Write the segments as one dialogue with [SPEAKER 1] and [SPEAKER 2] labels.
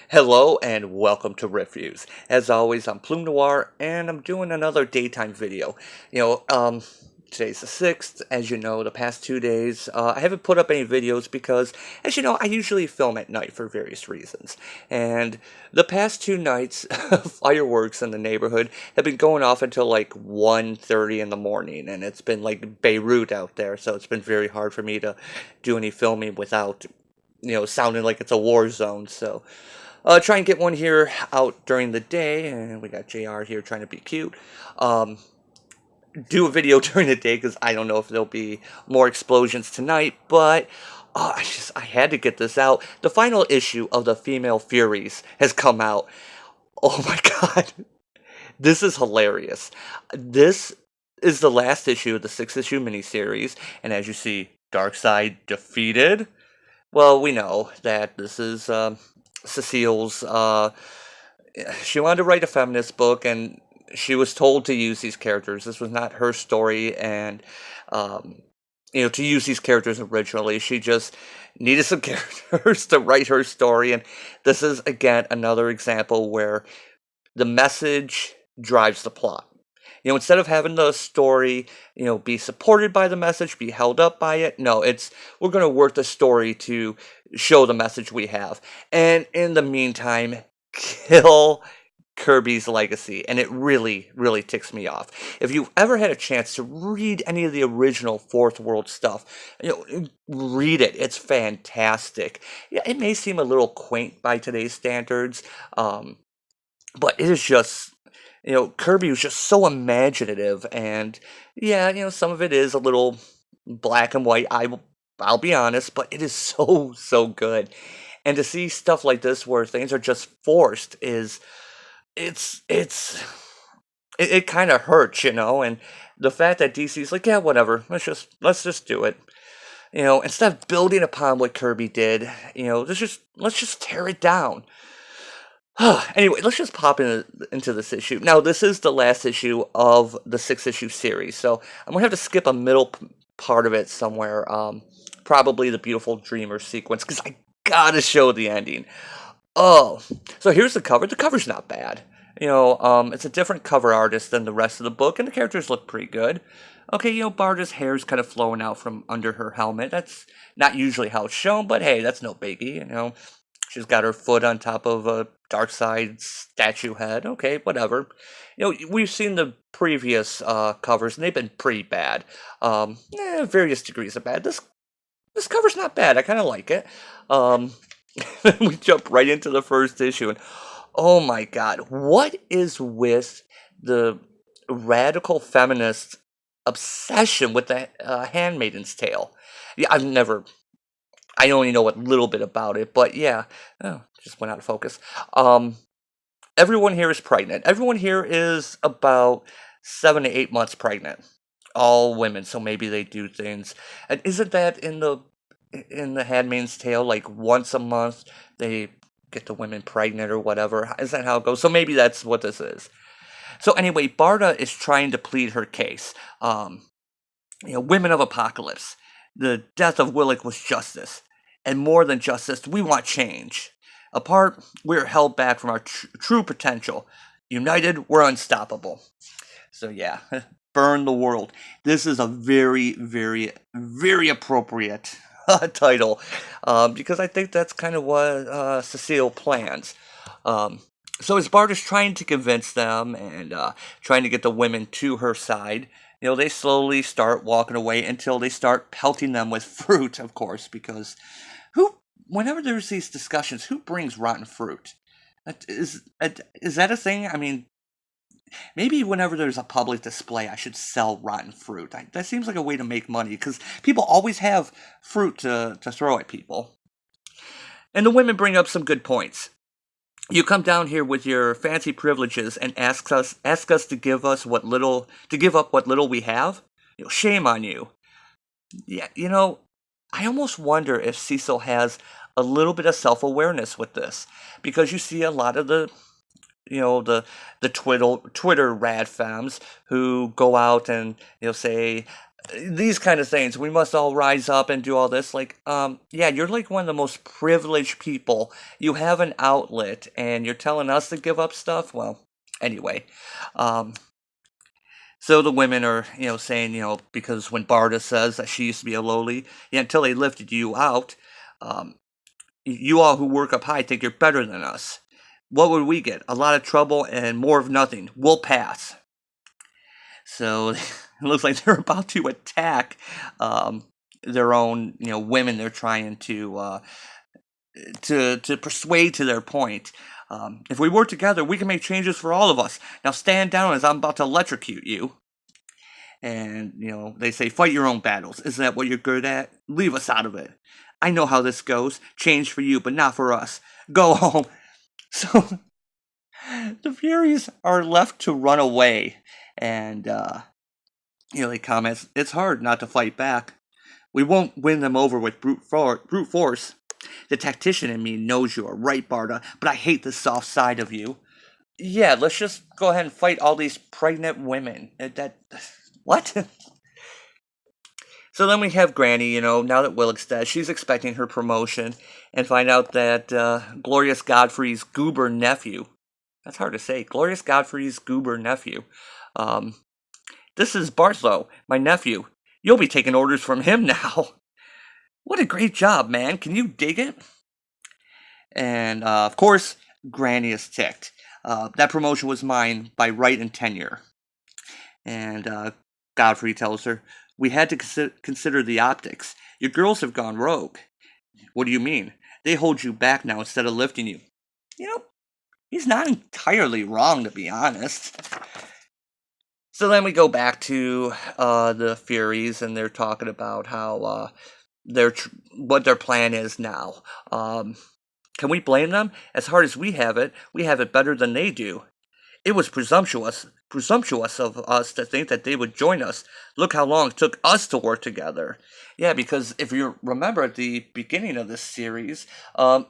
[SPEAKER 1] Hello and welcome to Reviews. As always, I'm Plume Noir and I'm doing another daytime video. Today's the 6th. As you know, the past 2 days, I haven't put up any videos because, as you know, I usually film at night for various reasons. And the past 2 nights, fireworks in the neighborhood have been going off until like 1:30 in the morning. And it's been like Beirut out there, so it's been very hard for me to do any filming without, sounding like it's a war zone. So try and get one here out during the day, and we got JR here trying to be cute. Um, do a video during the day because I don't know if there'll be more explosions tonight, but I had to get this out. The final issue of the female Furies has come out. Oh my god, this is hilarious. This is the last issue of the 6 issue miniseries, and as you see, Darkseid defeated. Well, we know that this is Cecile's. She wanted to write a feminist book, and she was told to use these characters. This was not her story, and to use these characters originally. She just needed some characters to write her story, and this is again another example where the message drives the plot. Instead of having the story, be supported by the message, be held up by it, no, we're going to work the story to show the message we have. And in the meantime, kill Kirby's legacy. And it really, really ticks me off. If you've ever had a chance to read any of the original Fourth World stuff, read it. It's fantastic. Yeah, it may seem a little quaint by today's standards, but it is just... Kirby was just so imaginative, and yeah, some of it is a little black and white. I'll be honest, but it is so so good. And to see stuff like this where things are just forced it kind of hurts, and the fact that DC's like, yeah, whatever, let's just do it. Instead of building upon what Kirby did, let's just tear it down. Anyway, let's just pop into this issue. Now, this is the last issue of the 6 issue series, so I'm going to have to skip a middle part of it somewhere, probably the Beautiful Dreamer sequence, because I gotta show the ending. Oh, so here's the cover. The cover's not bad. It's a different cover artist than the rest of the book, and the characters look pretty good. Okay, Barda's hair's kind of flowing out from under her helmet. That's not usually how it's shown, but hey, that's no biggie, She's got her foot on top of a Darkseid statue head. Okay, whatever. We've seen the previous covers, and they've been pretty bad. Various degrees of bad. This cover's not bad. I kind of like it. We jump right into the first issue, and oh my god, what is with the radical feminist obsession with the Handmaid's Tale? Yeah, I only know a little bit about it, but yeah, just went out of focus. Everyone here is pregnant. Everyone here is about 7 to 8 months pregnant. All women, so maybe they do things. And isn't that in the Handmaid's Tale, like once a month they get the women pregnant or whatever? Is that how it goes? So maybe that's what this is. So anyway, Barda is trying to plead her case. Women of Apocalypse. The death of Willick was justice. And more than justice, we want change. Apart, we're held back from our true potential. United, we're unstoppable. So yeah, burn the world. This is a very, very, very appropriate title. Because I think that's kind of what Cecile plans. So as Barda's trying to convince them and trying to get the women to her side, they slowly start walking away until they start pelting them with fruit, of course, because whenever there's these discussions, who brings rotten fruit? Is that a thing? I mean, maybe whenever there's a public display, I should sell rotten fruit. That seems like a way to make money, because people always have fruit to throw at people. And the women bring up some good points. You come down here with your fancy privileges and ask us to give up what little we have. Shame on you. Yeah, I almost wonder if Cecil has a little bit of self-awareness with this, because you see a lot of the Twitter rad femmes who go out and say, these kind of things. We must all rise up and do all this. Like, yeah, you're like one of the most privileged people. You have an outlet, and you're telling us to give up stuff. Well, anyway, um, so the women are, saying, because when Barda says that she used to be a lowly, yeah, until they lifted you out, um, you all who work up high think you're better than us. What would we get? A lot of trouble and more of nothing. We'll pass. So it looks like they're about to attack um, their own, women. They're trying to persuade to their point. If we work together, we can make changes for all of us. Now stand down as I'm about to electrocute you. And, they say, fight your own battles. Isn't that what you're good at? Leave us out of it. I know how this goes. Change for you, but not for us. Go home. So the Furies are left to run away. And, he comments, it's hard not to fight back. We won't win them over with brute force. The tactician in me knows you are right, Barda, but I hate the soft side of you. Yeah, let's just go ahead and fight all these pregnant women. What? So then we have Granny, now that Willick's dead, she's expecting her promotion and find out that Glorious Godfrey's goober nephew, that's hard to say, Glorious Godfrey's goober nephew, this is Barthlow, my nephew. You'll be taking orders from him now. What a great job, man. Can you dig it? And, of course, Granny is ticked. That promotion was mine by right and tenure. And Godfrey tells her, we had to consider the optics. Your girls have gone rogue. What do you mean? They hold you back now instead of lifting you. He's not entirely wrong, to be honest. So then we go back to the Furies, and they're talking about how what their plan is now. Can we blame them? As hard as we have it better than they do. It was presumptuous of us to think that they would join us. Look how long it took us to work together. Yeah, because if you remember at the beginning of this series,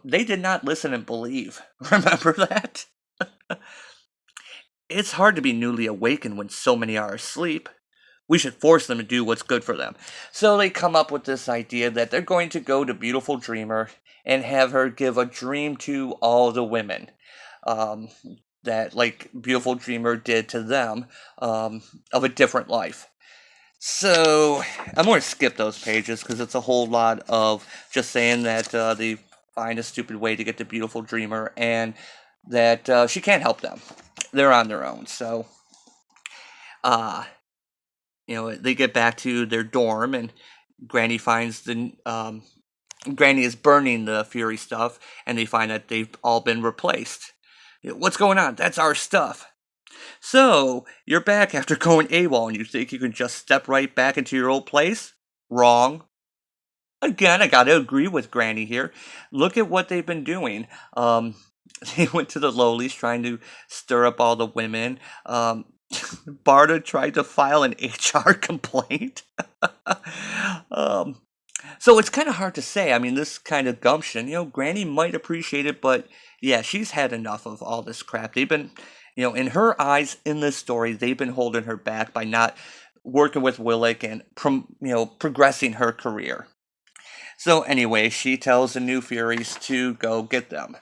[SPEAKER 1] they did not listen and believe. Remember that? It's hard to be newly awakened when so many are asleep. We should force them to do what's good for them. So they come up with this idea that they're going to go to Beautiful Dreamer and have her give a dream to all the women. That, like, Beautiful Dreamer did to them, of a different life. So, I'm going to skip those pages, because it's a whole lot of just saying that they find a stupid way to get to Beautiful Dreamer, and that she can't help them. They're on their own, so, they get back to their dorm, and Granny finds Granny is burning the Fury stuff, and they find that they've all been replaced. What's going on? That's our stuff. So, you're back after going AWOL and you think you can just step right back into your old place? Wrong. Again, I gotta agree with Granny here. Look at what they've been doing. They went to the lowlies trying to stir up all the women. Barda tried to file an HR complaint. So it's kind of hard to say. I mean, this kind of gumption, Granny might appreciate it, but yeah, she's had enough of all this crap. They've been, in her eyes, in this story, they've been holding her back by not working with Willick and, progressing her career. So anyway, she tells the new Furies to go get them.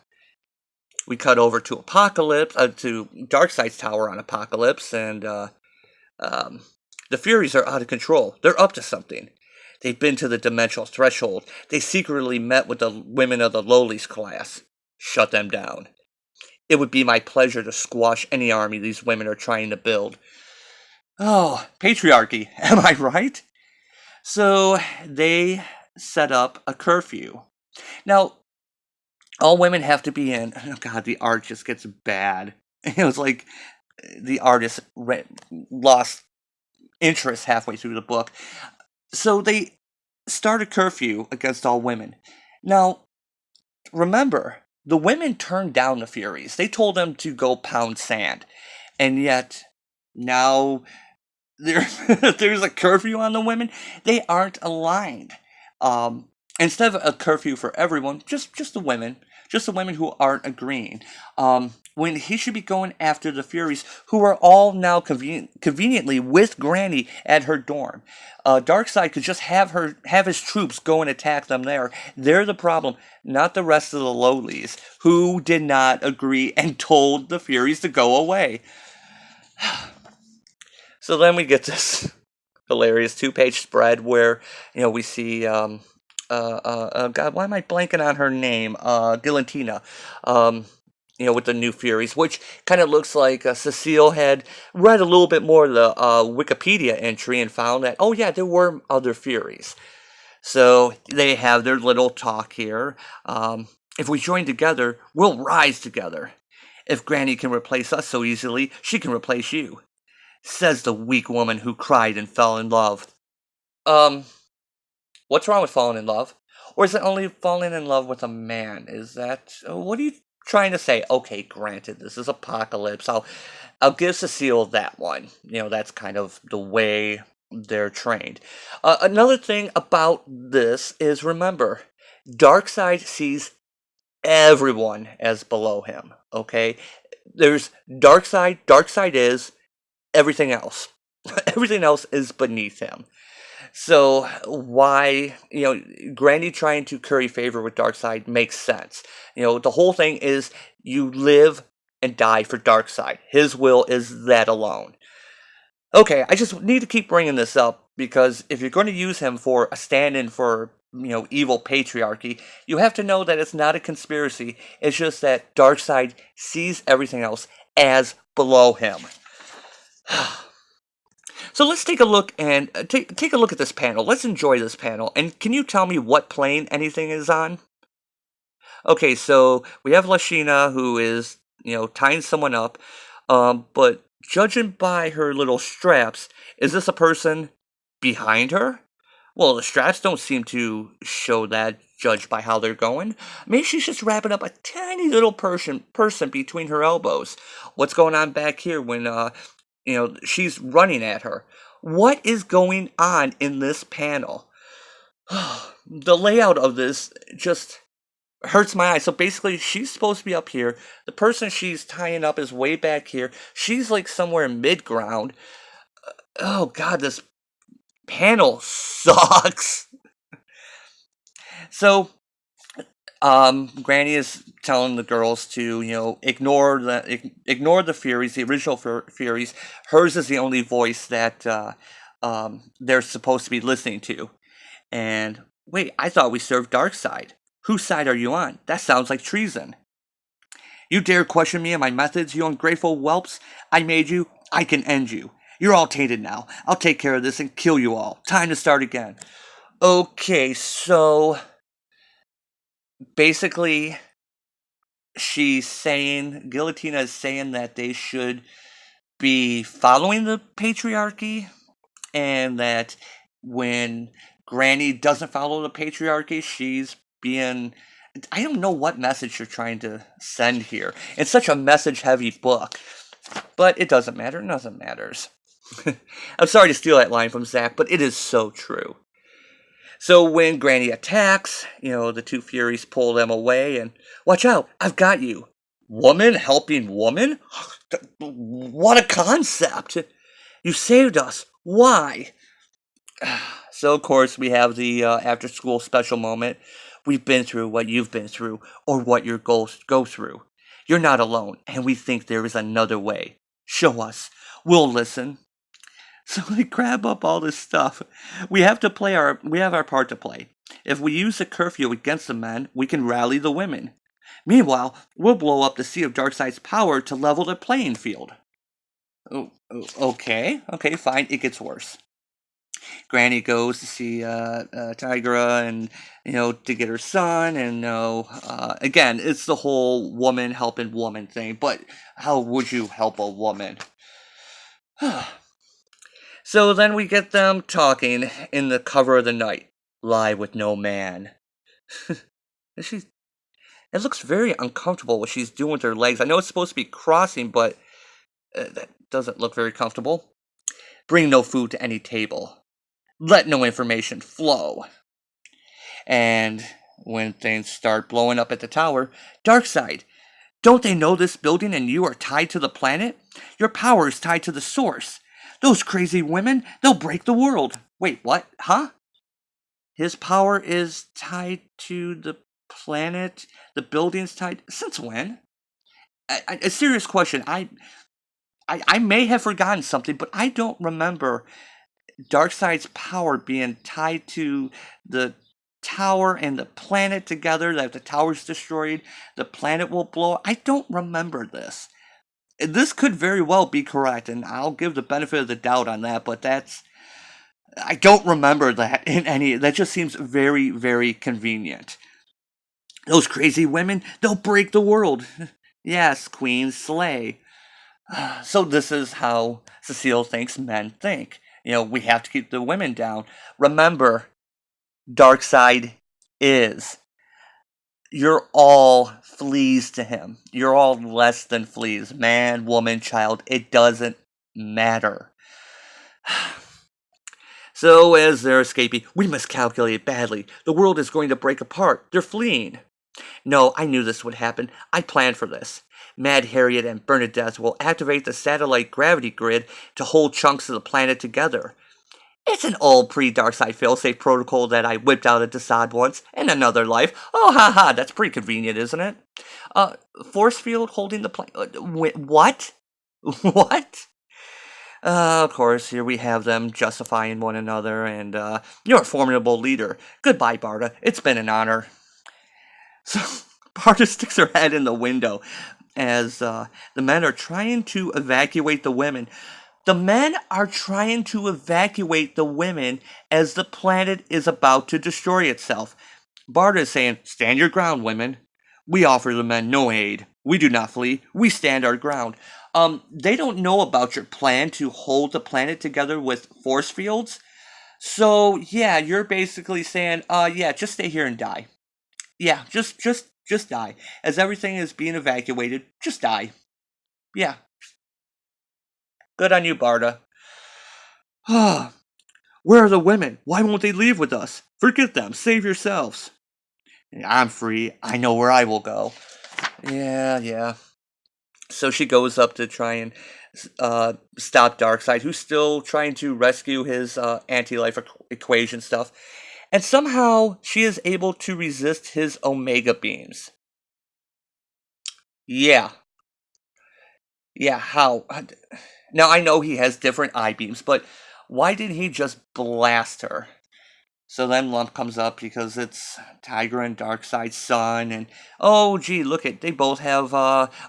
[SPEAKER 1] We cut over to to Darkseid's tower on Apocalypse, and the Furies are out of control. They're up to something. They've been to the dimensional threshold. They secretly met with the women of the lowlies class. Shut them down. It would be my pleasure to squash any army these women are trying to build. Oh, patriarchy, am I right? So they set up a curfew. Now, all women have to be in. Oh God, the art just gets bad. It was like the artist lost interest halfway through the book. So they start a curfew against all women. Now, remember, the women turned down the Furies. They told them to go pound sand. And yet, now there's a curfew on the women. They aren't aligned. Instead of a curfew for everyone, just the women. just the women who aren't agreeing. When he should be going after the Furies, who are all now conveniently with Granny at her dorm. Darkseid could just have his troops go and attack them there. They're the problem, not the rest of the lowlies, who did not agree and told the Furies to go away. So then we get this hilarious 2-page spread where we see God, why am I blanking on her name? Gilantina. With the new Furies, which kind of looks like Cecile had read a little bit more of the Wikipedia entry and found that, oh yeah, there were other Furies. So they have their little talk here. If we join together, we'll rise together. If Granny can replace us so easily, she can replace you, says the weak woman who cried and fell in love. What's wrong with falling in love? Or is it only falling in love with a man? What are you trying to say? Okay, granted, this is Apocalypse. I'll give Cecile that one. That's kind of the way they're trained. Another thing about this is, remember, Darkseid sees everyone as below him, okay? There's Darkseid. Darkseid is everything else. Everything else is beneath him. So why, Granny trying to curry favor with Darkseid makes sense. The whole thing is you live and die for Darkseid. His will is that alone. Okay, I just need to keep bringing this up because if you're going to use him for a stand-in for, evil patriarchy, you have to know that it's not a conspiracy. It's just that Darkseid sees everything else as below him. So let's take a look and take a look at this panel. Let's enjoy this panel. And can you tell me what plane anything is on? Okay, so we have Lashina who is, tying someone up. But judging by her little straps, is this a person behind her? Well, the straps don't seem to show that, judged by how they're going. Maybe she's just wrapping up a tiny little person between her elbows. What's going on back here when she's running at her? What is going on in this panel? The layout of this just hurts my eyes. So basically, she's supposed to be up here. The person she's tying up is way back here. She's like somewhere mid-ground. Oh god, this panel sucks. So, Granny is telling the girls to, ignore the Furies, the original Furies. Hers is the only voice that they're supposed to be listening to. And wait, I thought we served Darkseid. Whose side are you on? That sounds like treason. You dare question me and my methods, you ungrateful whelps? I made you. I can end you. You're all tainted now. I'll take care of this and kill you all. Time to start again. Okay, so basically, Guillotina is saying that they should be following the patriarchy, and that when Granny doesn't follow the patriarchy, she's being... I don't know what message you're trying to send here. It's such a message-heavy book. But it doesn't matter. Nothing matters. I'm sorry to steal that line from Zach, but it is so true. So when Granny attacks, the two Furies pull them away and, watch out, I've got you. Woman helping woman? What a concept. You saved us. Why? So, of course, we have the after-school special moment. We've been through what you've been through, or what your goals go through. You're not alone, and we think there is another way. Show us. We'll listen. So they grab up all this stuff. We have our part to play. If we use the curfew against the men, we can rally the women. Meanwhile, we'll blow up the Sea of Darkseid's power to level the playing field. Okay, fine, it gets worse. Granny goes to see Tigra and, to get her son, and, again, it's the whole woman helping woman thing, but how would you help a woman? So then we get them talking in the cover of the night. Lie with no man. It looks very uncomfortable what she's doing with her legs. I know it's supposed to be crossing, but that doesn't look very comfortable. Bring no food to any table. Let no information flow. And When things start blowing up at the tower, Darkseid, don't they know this building and you are tied to the planet? Your power is tied to the source. Those crazy women, they'll break the world. Wait, what? Huh? His power is tied to the planet? The building's tied? Since when? A serious question. I may have forgotten something, but I don't remember Darkseid's power being tied to the tower and the planet together. That if the tower's destroyed, the planet will blow. I don't remember this. This could very well be correct, and I'll give the benefit of the doubt on that, but I don't remember that in any. That just seems very, very convenient. Those crazy women, they'll break the world. Yes, Queen Slay. So this is how Cecile thinks men think. We have to keep the women down. Remember, Darkseid is. You're all fleas to him. You're all less than fleas. Man, woman, child, it doesn't matter. So, as they're escaping, we must calculate badly. The world is going to break apart. They're fleeing. No, I knew this would happen. I planned for this. Mad Harriet and Bernadette will activate the satellite gravity grid to hold chunks of the planet together. It's an old pre-Darkseid failsafe protocol that I whipped out of Desaad once, in another life. Oh, haha, that's pretty convenient, isn't it? Force field holding the planet. What? What? Of course, here we have them justifying one another, and you're a formidable leader. Goodbye, Barda. It's been an honor. So, Barda sticks her head in the window as the men are trying to evacuate the women. The men are trying to evacuate the women as the planet is about to destroy itself. Barda is saying, stand your ground, women. We offer the men no aid. We do not flee. We stand our ground. They don't know about your plan to hold the planet together with force fields. So, yeah, you're basically saying, yeah, just stay here and die. Yeah, just die. As everything is being evacuated, just die. Yeah. Good on you, Barda. Where are the women? Why won't they leave with us? Forget them. Save yourselves. I'm free. I know where I will go. Yeah. So she goes up to try and stop Darkseid, who's still trying to rescue his anti-life equation stuff. And somehow she is able to resist his Omega beams. Yeah, how? Now I know he has different eye beams, but why didn't he just blast her? So then Lump comes up because it's Tiger and Darkseid's son, and oh gee, look at they both have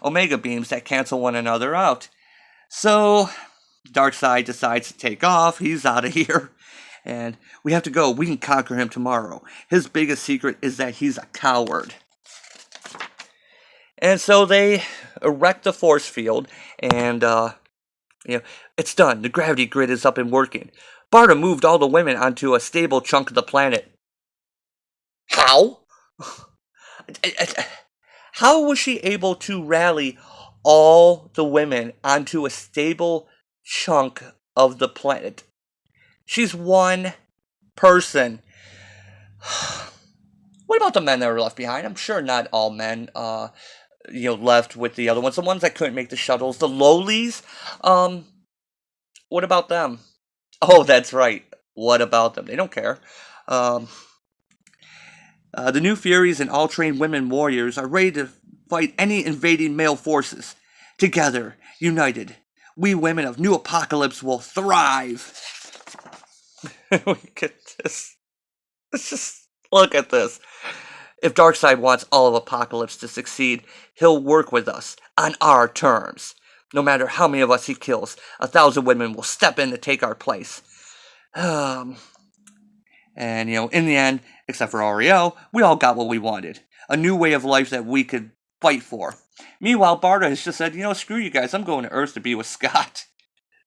[SPEAKER 1] Omega beams that cancel one another out. So Darkseid decides to take off. He's out of here. And we have to go. We can conquer him tomorrow. His biggest secret is that he's a coward. And so they erect the force field, and it's done. The gravity grid is up and working. Barda moved all the women onto a stable chunk of the planet. How? How was she able to rally all the women onto a stable chunk of the planet? She's one person. What about the men that were left behind? I'm sure not all men, left with the other ones. The ones that couldn't make the shuttles. The lowlies? What about them? Oh, that's right. What about them? They don't care. The new Furies and all-trained women warriors are ready to fight any invading male forces. Together, united, we women of New Apocalypse will thrive. Look at this. Let's just look at this. If Darkseid wants all of Apocalypse to succeed, he'll work with us on our terms. No matter how many of us he kills, 1,000 women will step in to take our place. And, in the end, except for Ariel, we all got what we wanted. A new way of life that we could fight for. Meanwhile, Barda has just said, screw you guys, I'm going to Earth to be with Scott.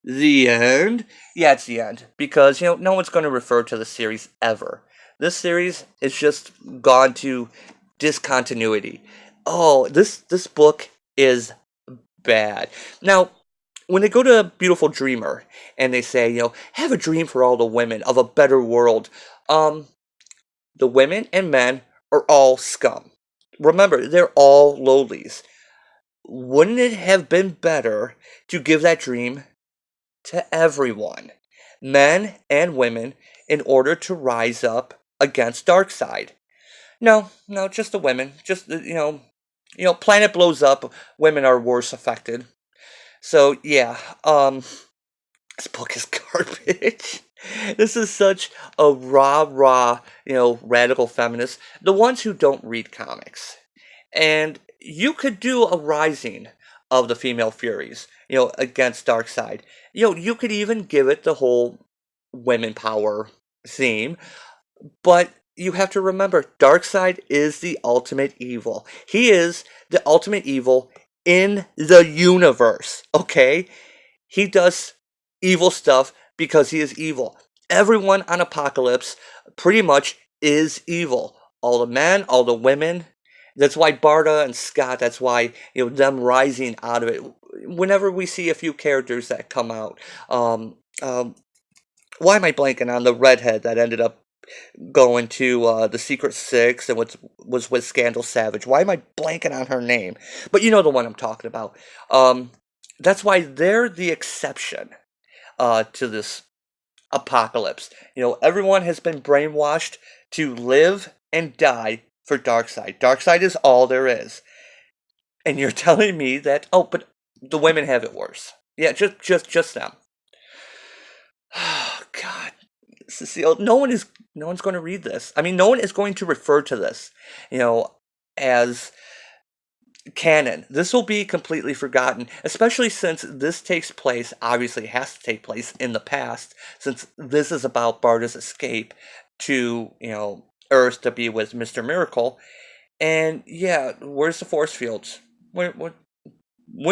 [SPEAKER 1] The end? Yeah, it's the end. Because, no one's going to refer to the series ever. This series is just gone to discontinuity. Oh, this book is bad. Now, when they go to Beautiful Dreamer and they say, have a dream for all the women of a better world, the women and men are all scum. Remember, they're all lowlies. Wouldn't it have been better to give that dream to everyone, men and women, in order to rise up against Darkseid? No, no, just the women. Just planet blows up, women are worse affected. So yeah, this book is garbage. This is such a rah, radical feminist. The ones who don't read comics. And you could do a rising of the female Furies, against Darkseid. You could even give it the whole women power theme, but you have to remember, Darkseid is the ultimate evil. He is the ultimate evil in the universe, okay? He does evil stuff because he is evil. Everyone on Apocalypse pretty much is evil. All the men, all the women. That's why Barda and Scott, that's why, them rising out of it. Whenever we see a few characters that come out, why am I blanking on the redhead that ended up going to the Secret Six and was with Scandal Savage? Why am I blanking on her name? But you know the one I'm talking about. That's why they're the exception to this apocalypse. Everyone has been brainwashed to live and die for Darkseid. Darkseid is all there is. And you're telling me that, oh, but the women have it worse. Yeah, just them. Oh, God. Cecile, no one's going to read this. I mean, no one is going to refer to this, as canon. This will be completely forgotten, especially since this takes place, obviously has to take place in the past, since this is about Barda's escape to, Earth to be with Mr. Miracle. And yeah, where's the force fields? When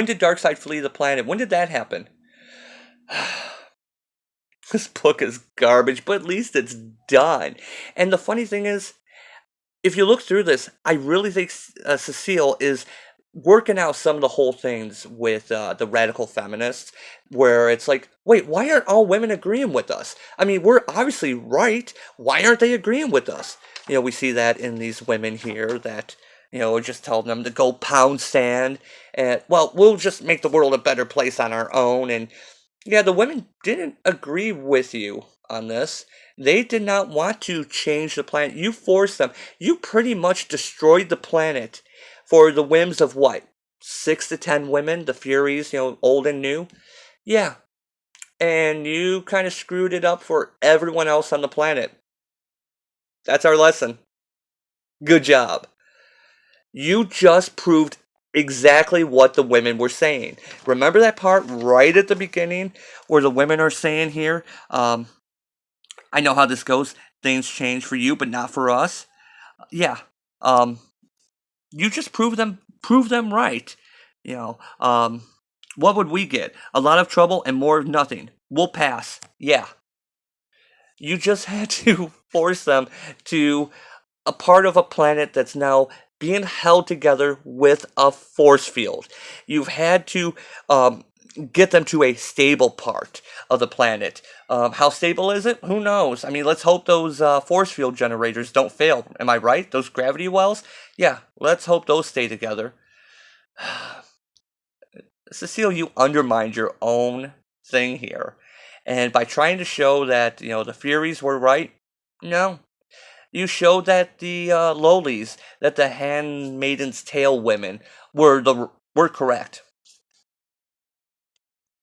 [SPEAKER 1] did Darkseid flee the planet? When did that happen? This book is garbage, but at least it's done. And the funny thing is, if you look through this, I really think Cecile is working out some of the whole things with the radical feminists, where it's like, wait, why aren't all women agreeing with us? I mean, we're obviously right. Why aren't they agreeing with us? We see that in these women here that, just telling them to go pound sand. And, well, we'll just make the world a better place on our own. And, yeah, the women didn't agree with you on this. They did not want to change the planet. You forced them. You pretty much destroyed the planet for the whims of what? 6 to 10 women, the Furies, old and new? Yeah. And you kind of screwed it up for everyone else on the planet. That's our lesson. Good job. You just proved exactly what the women were saying. Remember that part right at the beginning where the women are saying here, I know how this goes. Things change for you, but not for us. Yeah. You just prove them right. What would we get? A lot of trouble and more of nothing. We'll pass. Yeah. You just had to force them to a part of a planet that's now being held together with a force field. You've had to get them to a stable part of the planet. How stable is it? Who knows? I mean, let's hope those force field generators don't fail. Am I right? Those gravity wells? Yeah, let's hope those stay together. Cecile, you undermined your own thing here. And by trying to show that, the Furies were right, no. You showed that the lowlies, that the Handmaiden's Tale women were correct.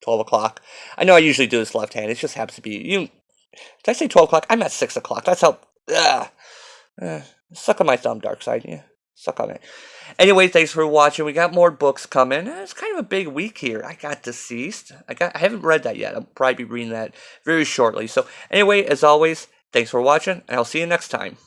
[SPEAKER 1] 12 o'clock. I know I usually do this left-handed. It just happens to be... Did I say 12 o'clock? I'm at 6 o'clock. That's how... Suck on my thumb, Darkseid. Yeah, suck on it. Anyway, thanks for watching. We got more books coming. It's kind of a big week here. I got Deceased. I haven't read that yet. I'll probably be reading that very shortly. So anyway, as always, thanks for watching, and I'll see you next time.